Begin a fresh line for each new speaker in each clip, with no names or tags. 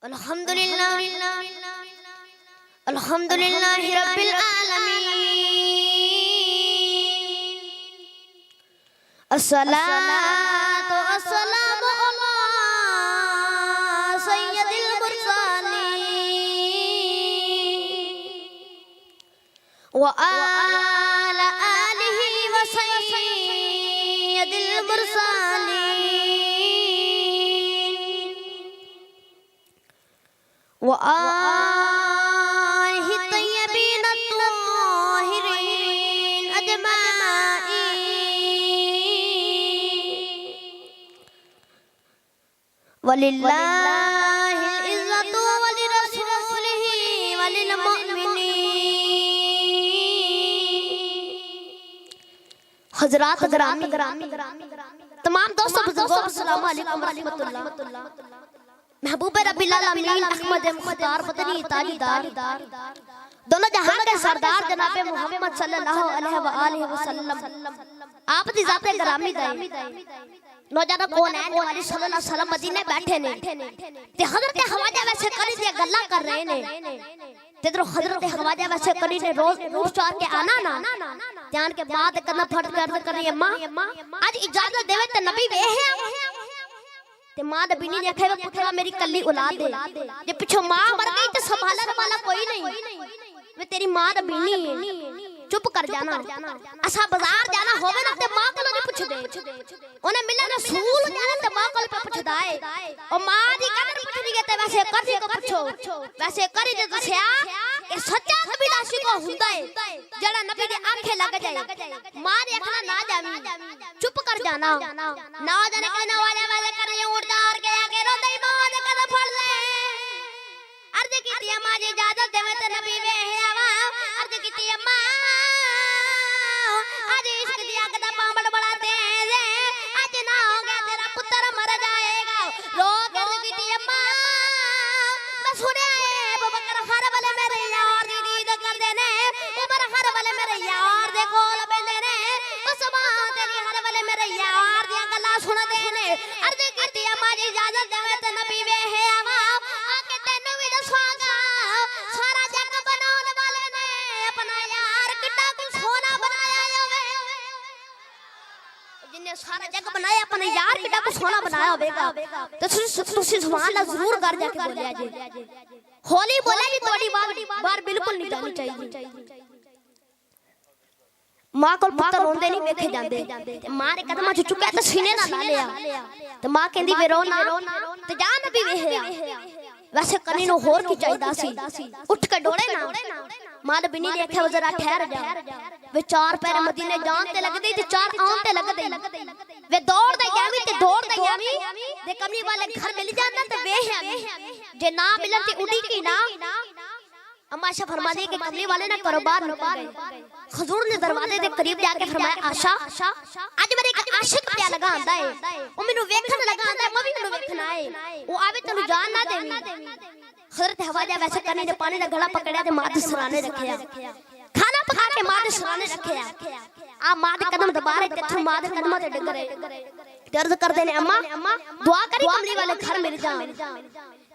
अल्हम्दुलिल्लाह अल्हम्दुलिल्लाहि रब्बिल आलमीन अस्सलातु वस्सलामु अला सय्यदिल मुरसलीन व आला आलिहि व सय्यदिल मुरसलीन व आलिहि तय्यबीन अत्ताहिरीन अजमाईन वलिल्लाहिल इज़्ज़तु वलिरसूलिहि वलिल मुअमिनीन। हज़रात ग्रामी तमाम दोस्तों बुजुर्गों अस्सलाम वालेकुम व रहमतुल्लाह। महबूब रब्बिल आलमीन अहमद मुख्तार मदनी ताजदार दोनों जहां के सरदार जनाब मोहम्मद सल्लल्लाहु अलैहि वसल्लम आप दी जाते ग्रामी दे नौजवान कौन है नबी सल्लल्लाहु अलैहि वसल्लम मदीने बैठे ने ते हजरत खवाजा वैसे करी दी गल्ला कर रहे ने ते इधर हजरत खवाजा वैसे करी ने रोज नूर चार के आना ना ध्यान के बाद कदम फट कर करी अम्मा आज इजाजत देवे ते नबी वेहे ते मां दा बिनी ने आखे पुत्रा मेरी कल्ली औलाद दे जे पिछो मां मर गई ते संभालने वाला कोई नहीं वे तेरी मां दा बिनी चुप कर जाना असा बाजार जाना होवे ना ते मां कोलो नहीं पुछदे ओने मिले ना सूल जाना ते मां कोल पे पुछदा है ओ मां दी कदर पुछदी है ते वैसे कर दी को पुछो वैसे करी जे दसया ए सच्चा नबी दासी को हुंदा है जेड़ा नबी दी आंखें लग जाए मां दी अखना ना जावी चुप कर जाना ना जाने कहने वाले वाले करे उड़दार के आगे रोंदे मां दे कदम फड़ ले अर्ज कीती अम्मा जी इजाजत देवे ते नबी वेहे आवा अर्ज कीती अम्मा आज इश्क दी अग दा पांबड़ बड़ा तेज है आज ना हो गया तेरा पुत्र मर जाएगा रो कर कीती अम्मा मैं सुने बकर हर वाले मेरे यार दी दीद कर देने उमर हर वाले मेरे यार दे कोल बेंदे ने उसमा तेरी हर वाले मेरे यार दी गल्ला सुन देने अर्ज कीती अम्मा जी इजाजत देवे ते नबी वेहे आवा आके तेनु भी दसवांगा सारा जग बनाने वाले ने अपना यार कितना कुछ सोना बनाया होवे जिन्ने सारा जग बनाया अपने यार कितना कुछ सोना बनाया होवेगा तो तुसी सुभान अल्लाह जरूर कर जाके बोलिया जी होली बोले जी थोड़ी बार बिल्कुल नहीं जानी चाहिए मां को पुत्र रोंदे नहीं वेखे जांदे ते मां ने कदम च चुका ते सीने ना ला लिया ते मां कहंदी वे रोना ते जान भी वेहे वैसे कनी नो होर की चाहिदा सी उठ के डोले ना मां ने बिनी देखे जरा ठहर जा वे चार पैर मदीने जान ते लगदे ते चार आन ते लगदे वे दौड़ दे जावी ते दौड़ दे जावी दे कमली वाले घर मिल जाना ते वेहे जे ना मिलन ते उड़ी की ना अम्मा आशा फरमा दी कि कमली वाले ना कारोबार न गए हुजूर ने दरवाजे दे करीब जाके फरमाया आशा आज मेरे एक आशिक पिया लगा आंदा है ओ मेनू वेखण लगा आंदा है मैं भी मेनू वेखना है ओ आवे तनु जान ना देवी हजरत हवाजा वैसे करने ने पानी दा गला पकड़या ते मां दे सराने रखया खाना पका के मां दे सराने रखया आ मां दे कदम दबारे ते थु मां दे कदमां ते डिग रहे दर्द कर देने अम्मा दुआ करी कमली वाले घर मिल जा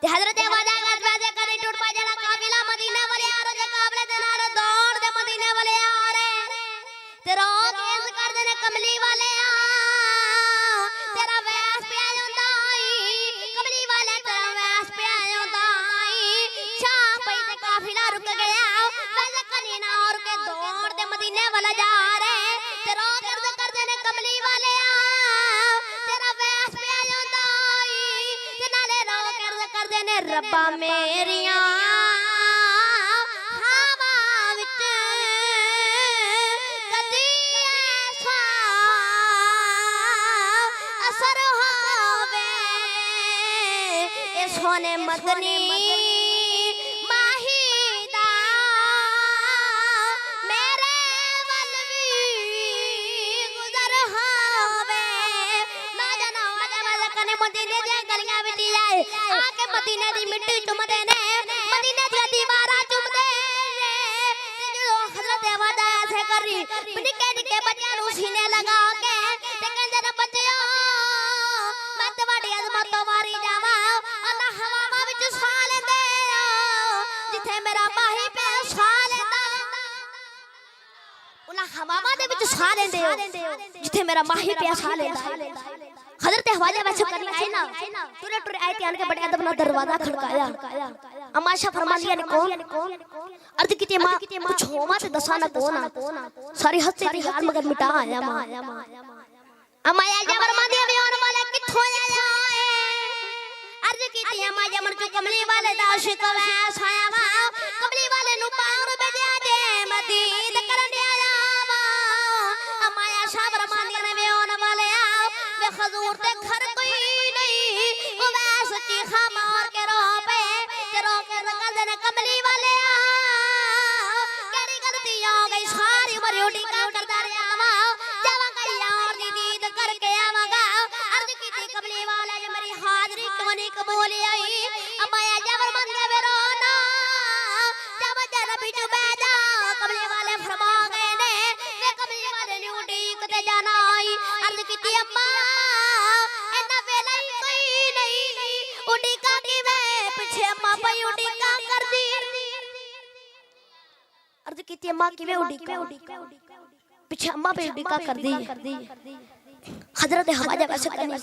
ते हजरत हवाजा वैसे करे टूट पा जड़ा काफिला मदीने वाले आ रे काबले दे नाल दौड़ दे मदीने वाले आ रे ते रोक इस कर देने कमली वाले आ तेरा वैस पे आंदा कमली वाले तेरा वैस पे आंदा शाम पे ते काफिला रुक गया वैसे कनी ना और के दौड़ दे मदीने वाला जा रे ते रोक इस कर देने कमली वाले आ तेरा वैस पे आंदा ते नाले रोक इस कर देने रब्बा मेरियां हवा विच कदी ऐसा असर होवे ए सोने मदनी माही दा मेरे वल भी गुजर होवे ना जाना वाजा कने मदीने दे गलियां विच जाए आके मदीने दी मिट्टी चुमदे ने मदीने दी दीवारां चुमदे ते जो हजरत वादा ऐसे करी निके निके बच्चों नु सीने लगा के ते कहंदे ने बच्चों मैं तुम्हारी अजमत तो वारी जावा अल्लाह हवा विच साल हमामा दे विच साह लेंदे हो जिथे मेरा माही पिया साह लेंदा है। हजरत हवाजा वैसे करनी आए ना टुरे टुरे आए थे आने के बड़े अदब ना दरवाजा खड़काया। अम्मा आयशा फरमा लिया ने कौन अर्ज की मां कुछ हो मत दसाना कौन सारी हंसते थी यार मगर मिटा आया मां। अम्मा आयशा फरमा दिया वे आने वाले किथों आया अर्ज की अम्मा जमर जो कमली वाले दा आशिक वैस आया वा कमली वाले नु पार बजा दे मदीद करन आया वा। अम्मा आयशा फरमा दिया ने वे आने वाले वे खजूर ते घर कोई नहीं वो वैस चीखा मार के रो के निकल दे कमली वाले केड़ी गलती हो गई सारी उम्र उड़ी काउंटर दारे आवा जावांगा यार दी दीद करके आवांगा अर्ज की कमली वाले जो मेरी हाजिरी क्यों नहीं कबूल आई। अम्मा या जबर मन के बेरोना जब जरा बिचू बैजा कमली वाले फरमा गए ने वे कमली वाले ने उड़ी कते जाना आई। अर्ज की अम्मा एना वेला ही कोई नहीं उड़ी का की वे पीछे अम्मा पई उड़ी का कर दी। अर्ज की अम्मा की वे उड़ी का पीछे अम्मा पे उड़ी का कर दी। हजरत हवाजा वैसे करनी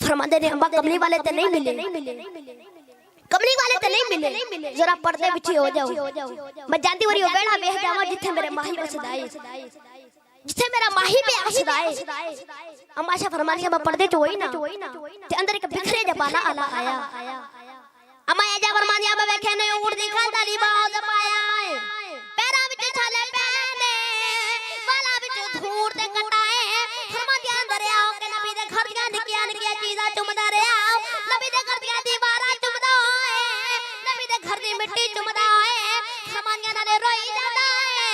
फरमाते ने अम्मा कमली वाले ते नहीं मिले कमली वाले ते नहीं मिले जरा पर्दे पीछे हो जाओ मैं जानती वरी बेड़ा वेख जावा जिथे मेरे माही वसदाए जिथे मेरा माही पे वसदाए। अम्मा आयशा फरमानी मैं पर्दे च होई ना ते अंदर एक बिखरे जबाना आला आया। अम्मा आयशा फरमानी मैं वेखे ने उड़ दी खादा दी बाज पाया पैरा विच छाले पहने वाला विच धूड़ ते कटाए। फरमाती अंदर आओ के नबी दे घर दियां निकियां चीज़ां चुमदा रहा नबी दे घर दियां दीवारां चुमदा है नबी दे घर दी मिट्टी चुमदा है। फरमानियां नाले रोई जांदा है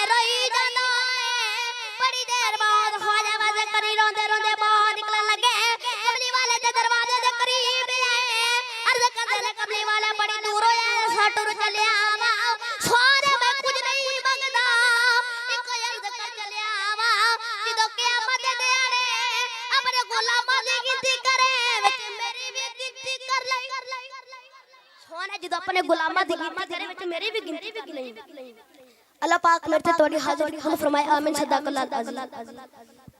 बड़ी देर बाद ख्वाजा वाजे करी रोंदे रोंदे बाहर निकलने लगे कमली वाले दे दरवाजे दे करीब आए। अर्ज करदे ने कमली वाले बड़ी दूर होया साटुर चले आवा सारे मैं कुछ नहीं मंगदा एक अर्ज कर चले आवा जिदो क़यामत दे दिहाड़े अपने गुलामां दी गिनती करे विच मेरी भी गिनती कर लई सोने जिदो अपने गुलामां दी गिनती करे विच मेरी भी गिनती कर लई। अल्लाह पाक मेरे ते तोड़ी हाजिर फरमाए आमीन सदाकल्लाह अज़ीज़।